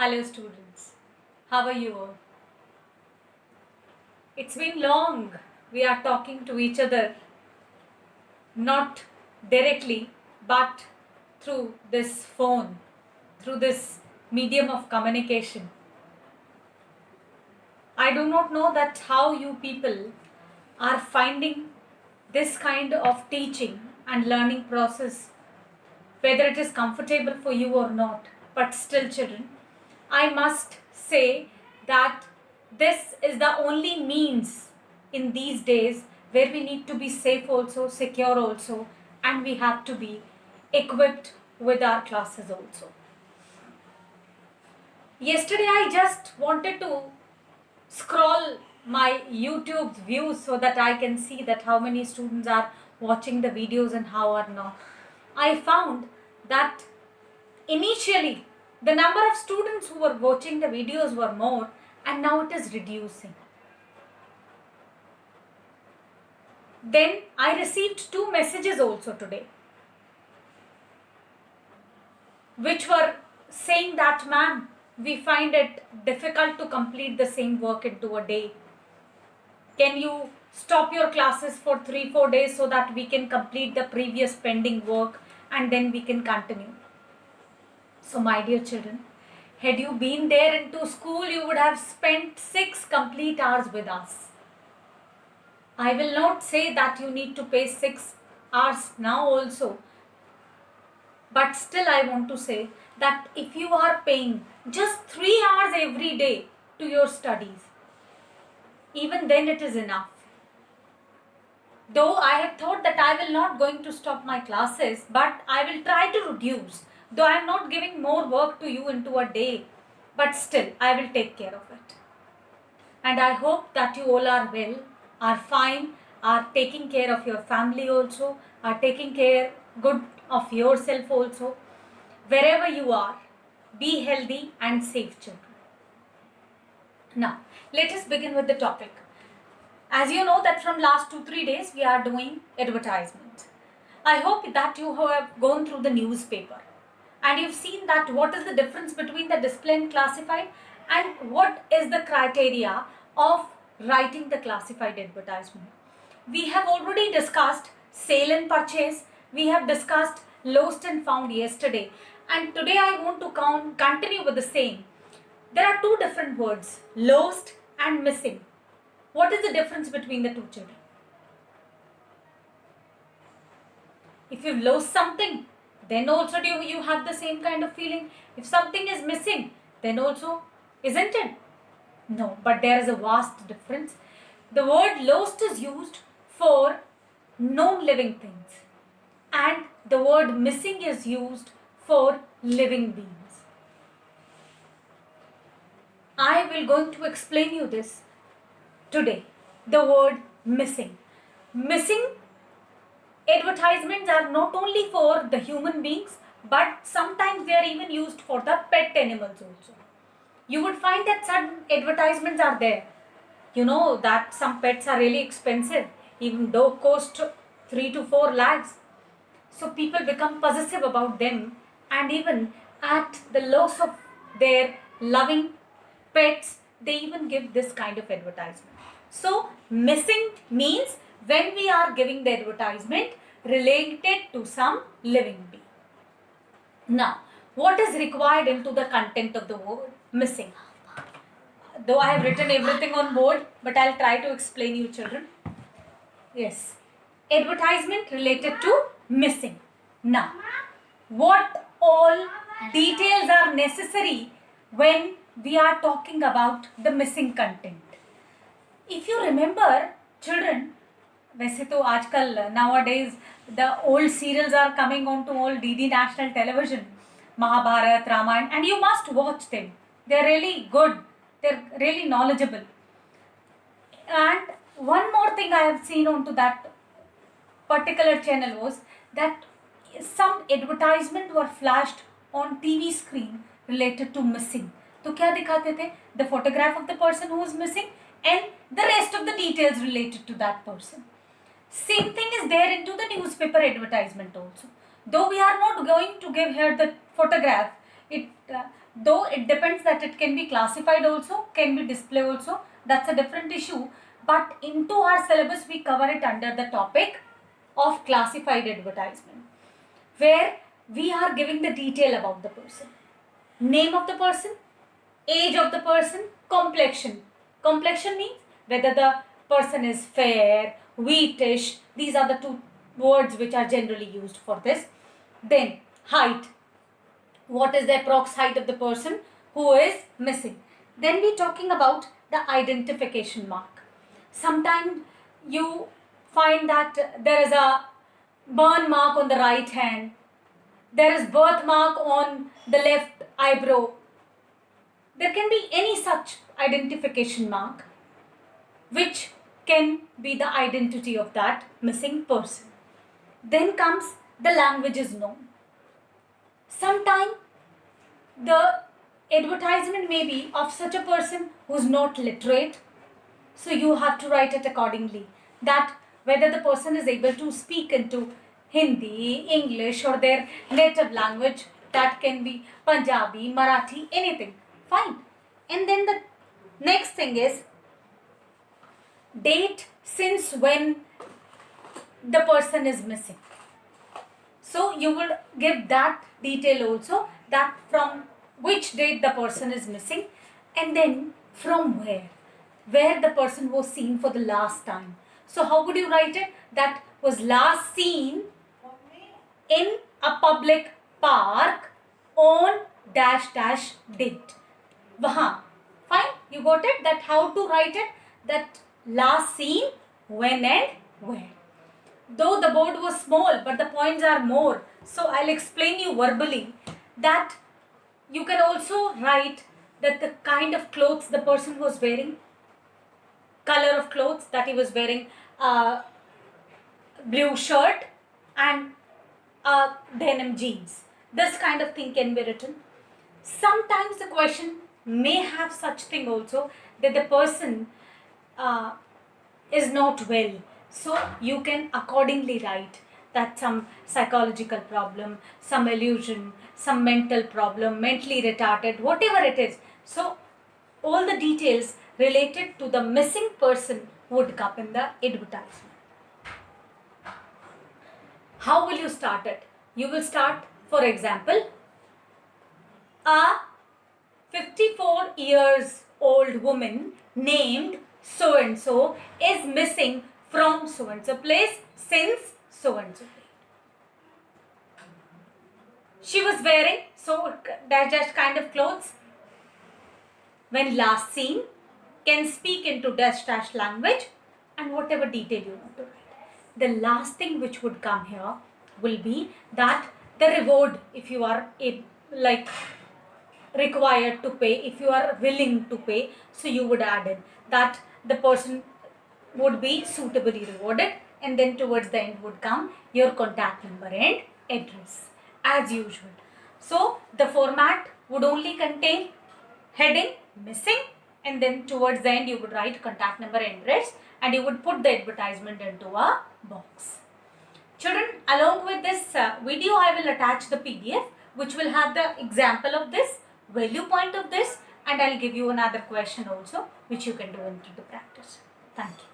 Hello students, how are you all? It's been long. We are talking to each other, not directly, but through this phone, through this medium of communication. I do not know that how you people are finding this kind of teaching and learning process, whether it is comfortable for you or not. But still, children, I must say that this is the only means in these days where we need to be safe also, secure also, and we have to be equipped with our classes also. Yesterday I just wanted to scroll my YouTube's views so that I can see that how many students are watching the videos and how are not. I found that initially the number of students who were watching the videos were more, and now it is reducing. Then I received 2 messages also today, which were saying that, ma'am, we find it difficult to complete the same work into a day. Can you stop your classes for 3-4 days so that we can complete the previous pending work and then we can continue? So my dear children, had you been there into school, you would have spent 6 complete hours with us. I will not say that you need to pay 6 hours now also. But still I want to say that if you are paying just 3 hours every day to your studies, even then it is enough. Though I have thought that I will not going to stop my classes, but I will try to reduce. Though I am not giving more work to you into a day, but still I will take care of it. And I hope that you all are well, are fine, are taking care of your family also, are taking care good of yourself also. Wherever you are, be healthy and safe, children. Now, let us begin with the topic. As you know that from last 2-3 days we are doing advertisement. I hope that you have gone through the newspaper and you've seen that what is the difference between the display and classified and what is the criteria of writing the classified advertisement. We have already discussed sale and purchase. We have discussed lost and found yesterday, and today I want to continue with the same. There are 2 different words, lost and missing. What is the difference between the 2, children? If you've lost something, then also do you have the same kind of feeling? If something is missing, then also, isn't it? No, but there is a vast difference. The word lost is used for non-living things, and the word missing is used for living beings. I will going to explain you this today. The word missing. Missing advertisements are not only for the human beings, but sometimes they are even used for the pet animals also. You would find that some advertisements are there. You know that some pets are really expensive, even though cost 3 to 4 lakhs. So people become possessive about them, and even at the loss of their loving pets, they even give this kind of advertisement. So missing means when we are giving the advertisement related to some living being. Now, what is required into the content of the word missing? Though I have written everything on board, but I'll try to explain you, children. Yes, advertisement related to missing. Now, what all details are necessary when we are talking about the missing content? If you remember, children, वैसे तो आजकल nowadays the old serials are coming on to all DD national television, Mahabharat, Ramayana, and you must watch them. They're really good. They're really knowledgeable. And one more thing I have seen onto that particular channel was that some advertisement were flashed on TV screen related to missing. तो क्या दिखाते थे? The photograph of the person who is missing and the rest of the details related to that person. Same thing is there into the newspaper advertisement also. Though we are not going to give here the photograph, though it depends that it can be classified also, can be display also, that's a different issue, but into our syllabus we cover it under the topic of classified advertisement, where we are giving the detail about the person, name of the person, age of the person, complexion. Complexion means whether the person is fair, wheatish, these are the two words which are generally used for this. Then height, what is the approx height of the person who is missing. Then we talking about the identification mark. Sometimes you find that there is a burn mark on the right hand, there is birthmark on the left eyebrow. There can be any such identification mark which can be the identity of that missing person. Then comes the language is known. Sometimes the advertisement may be of such a person who is not literate, so you have to write it accordingly, that whether the person is able to speak into Hindi, English or their native language, that can be Punjabi, Marathi, anything, fine. And then the next thing is date since when the person is missing. So you will give that detail also, that from which date the person is missing, and then from where the person was seen for the last time. So how would you write it? That was last seen in a public park on dash dash date. Wahan. Fine, you got it? That how to write it? That last seen, when and where. Though the board was small, but the points are more. So I'll explain you verbally that you can also write that the kind of clothes the person was wearing, color of clothes, that he was wearing a blue shirt and denim jeans. This kind of thing can be written. Sometimes the question may have such thing also, that the person is not well. So you can accordingly write that some psychological problem, some illusion, some mental problem, mentally retarded, whatever it is. So all the details related to the missing person would come in the advertisement. How will you start it? You will start, for example, a 54 years old woman named so and so is missing from so and so place since so and so date. She was wearing so dash kind of clothes when last seen, can speak into dash dash language, and whatever detail you want to write. The last thing which would come here will be that the reward, if you are required to pay, if you are willing to pay, so you would add in that the person would be suitably rewarded, and then towards the end would come your contact number and address as usual. So the format would only contain heading, missing, and then towards the end you would write contact number and address, and you would put the advertisement into a box. Children, along with this video I will attach the PDF which will have the example of this, value point of this, and I'll give you another question also which you can do into the practice. Thank you.